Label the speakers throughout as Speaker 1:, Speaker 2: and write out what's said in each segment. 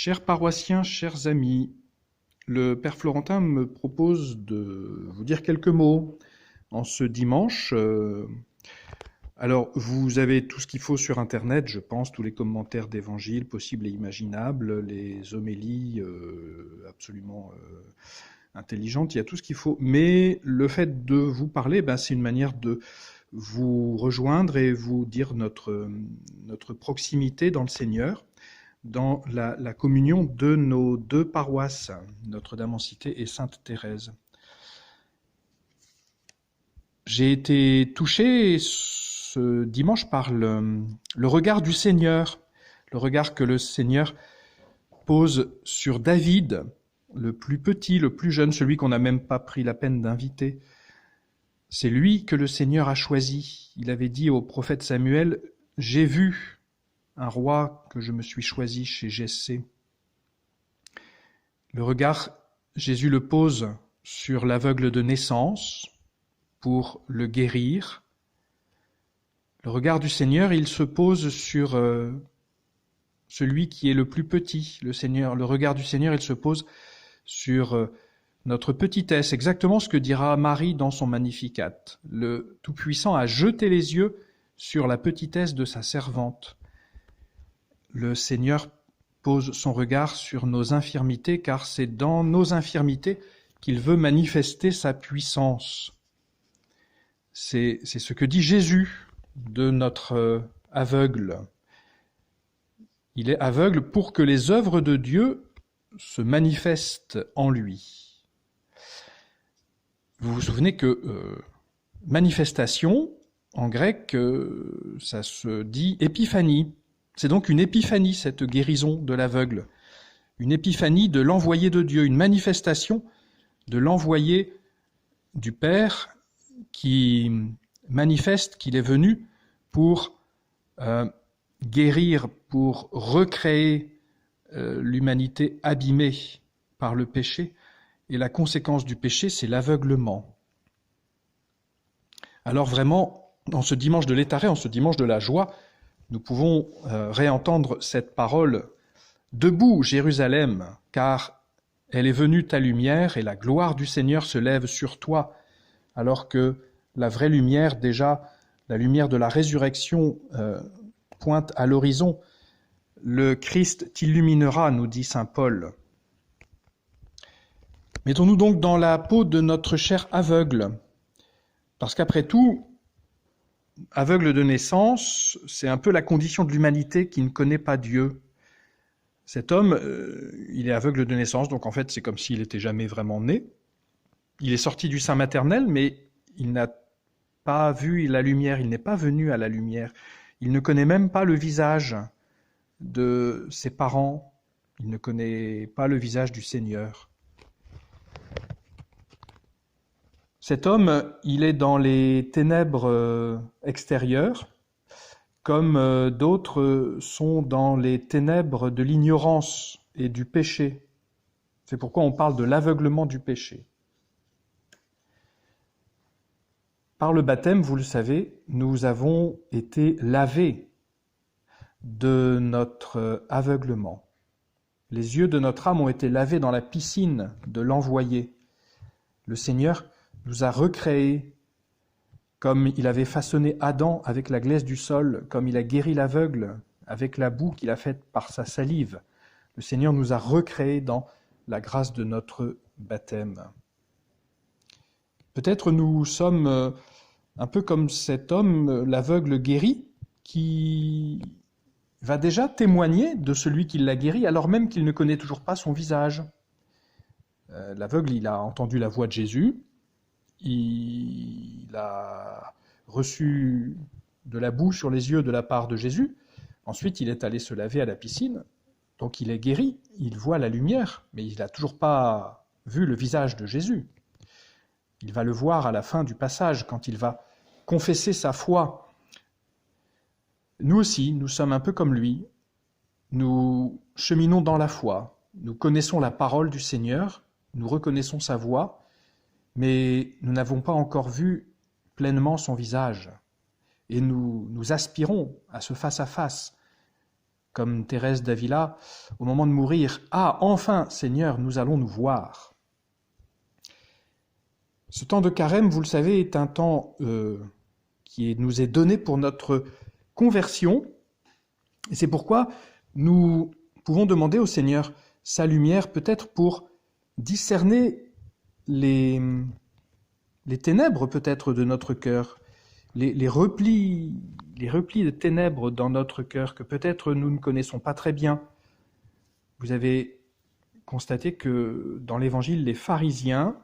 Speaker 1: Chers paroissiens, chers amis, le Père Florentin me propose de vous dire quelques mots en ce dimanche. Alors, vous avez tout ce qu'il faut sur Internet, je pense, tous les commentaires d'évangile possibles et imaginables, les homélies absolument intelligentes, il y a tout ce qu'il faut. Mais le fait de vous parler, c'est une manière de vous rejoindre et vous dire notre proximité dans le Seigneur, dans la communion de nos deux paroisses, Notre-Dame-en-Cité et Sainte-Thérèse. J'ai été touché ce dimanche par le regard du Seigneur, le regard que le Seigneur pose sur David, le plus petit, le plus jeune, celui qu'on n'a même pas pris la peine d'inviter. C'est lui que le Seigneur a choisi. Il avait dit au prophète Samuel, « J'ai vu un roi que je me suis choisi chez Jessé. » Le regard, Jésus le pose sur l'aveugle de naissance pour le guérir. Le regard du Seigneur, il se pose sur celui qui est le plus petit, le Seigneur. Le regard du Seigneur, il se pose sur notre petitesse, exactement ce que dira Marie dans son Magnificat. Le Tout-Puissant a jeté les yeux sur la petitesse de sa servante. Le Seigneur pose son regard sur nos infirmités, car c'est dans nos infirmités qu'il veut manifester sa puissance. C'est ce que dit Jésus de notre aveugle. Il est aveugle pour que les œuvres de Dieu se manifestent en lui. Vous vous souvenez que manifestation, en grec, ça se dit épiphanie. C'est donc une épiphanie, cette guérison de l'aveugle. Une épiphanie de l'envoyé de Dieu, une manifestation de l'envoyé du Père qui manifeste qu'il est venu pour guérir, pour recréer l'humanité abîmée par le péché. Et la conséquence du péché, c'est l'aveuglement. Alors vraiment, en ce dimanche de l'Étaré, en ce dimanche de la joie, nous pouvons réentendre cette parole « Debout, Jérusalem, car elle est venue ta lumière et la gloire du Seigneur se lève sur toi », alors que la vraie lumière, déjà, la lumière de la résurrection pointe à l'horizon. Le Christ t'illuminera, nous dit saint Paul. Mettons-nous donc dans la peau de notre cher aveugle, parce qu'après tout, aveugle de naissance, c'est un peu la condition de l'humanité qui ne connaît pas Dieu. Cet homme, il est aveugle de naissance, donc en fait c'est comme s'il n'était jamais vraiment né. Il est sorti du sein maternel, mais il n'a pas vu la lumière, il n'est pas venu à la lumière. Il ne connaît même pas le visage de ses parents, il ne connaît pas le visage du Seigneur. Cet homme, il est dans les ténèbres extérieures, comme d'autres sont dans les ténèbres de l'ignorance et du péché. C'est pourquoi on parle de l'aveuglement du péché. Par le baptême, vous le savez, nous avons été lavés de notre aveuglement. Les yeux de notre âme ont été lavés dans la piscine de l'envoyé. Le Seigneur nous a recréés comme il avait façonné Adam avec la glaise du sol, comme il a guéri l'aveugle avec la boue qu'il a faite par sa salive. Le Seigneur nous a recréés dans la grâce de notre baptême. Peut-être nous sommes un peu comme cet homme, l'aveugle guéri, qui va déjà témoigner de celui qui l'a guéri, alors même qu'il ne connaît toujours pas son visage. L'aveugle, il a entendu la voix de Jésus, il a reçu de la boue sur les yeux de la part de Jésus, ensuite il est allé se laver à la piscine, donc il est guéri, il voit la lumière, mais il n'a toujours pas vu le visage de Jésus. Il va le voir à la fin du passage, quand il va confesser sa foi. Nous aussi, nous sommes un peu comme lui. Nous cheminons dans la foi. Nous connaissons la parole du Seigneur, nous reconnaissons sa voix, mais nous n'avons pas encore vu pleinement son visage. Et nous aspirons à ce face-à-face. comme Thérèse d'Avila, au moment de mourir, « Ah, enfin, Seigneur, nous allons nous voir ». Ce temps de carême, vous le savez, est un temps qui nous est donné pour notre conversion. Et c'est pourquoi nous pouvons demander au Seigneur sa lumière, peut-être pour discerner les ténèbres peut-être de notre cœur, les replis de ténèbres dans notre cœur que peut-être nous ne connaissons pas très bien. Vous avez constaté que dans l'Évangile, les pharisiens,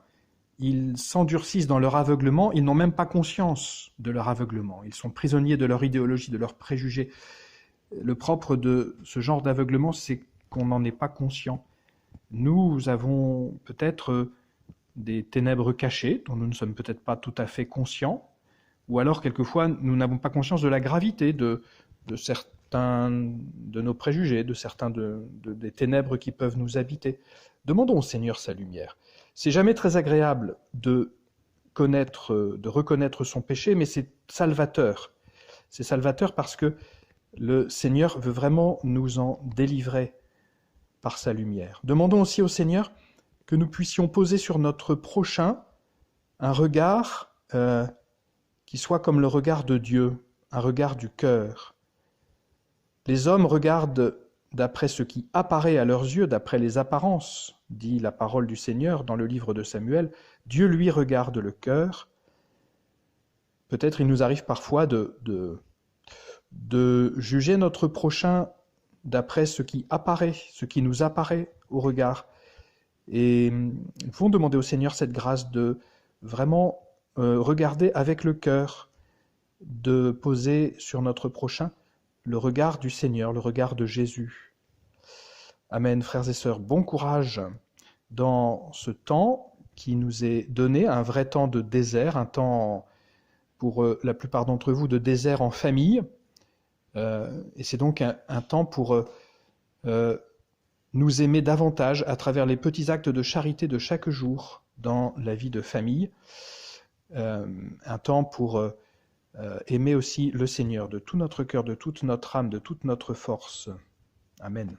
Speaker 1: ils s'endurcissent dans leur aveuglement, ils n'ont même pas conscience de leur aveuglement. Ils sont prisonniers de leur idéologie, de leurs préjugés. Le propre de ce genre d'aveuglement, c'est qu'on n'en est pas conscient. Nous avons peut-être des ténèbres cachées, dont nous ne sommes peut-être pas tout à fait conscients, ou alors quelquefois nous n'avons pas conscience de la gravité de certains de nos préjugés, de certains des ténèbres qui peuvent nous habiter. Demandons au Seigneur sa lumière. C'est jamais très agréable de reconnaître son péché, mais c'est salvateur. C'est salvateur parce que le Seigneur veut vraiment nous en délivrer par sa lumière. Demandons aussi au Seigneur que nous puissions poser sur notre prochain un regard qui soit comme le regard de Dieu, un regard du cœur. Les hommes regardent d'après ce qui apparaît à leurs yeux, d'après les apparences, dit la parole du Seigneur dans le livre de Samuel. Dieu, lui, regarde le cœur. Peut-être il nous arrive parfois de juger notre prochain d'après ce qui apparaît, ce qui nous apparaît au regard. Et nous pouvons demander au Seigneur cette grâce de vraiment regarder avec le cœur, de poser sur notre prochain le regard du Seigneur, le regard de Jésus. Amen, frères et sœurs, bon courage dans ce temps qui nous est donné, un vrai temps de désert, un temps pour la plupart d'entre vous de désert en famille, et c'est donc un temps pour nous aimer davantage à travers les petits actes de charité de chaque jour dans la vie de famille, un temps pour aimer aussi le Seigneur de tout notre cœur, de toute notre âme, de toute notre force. Amen.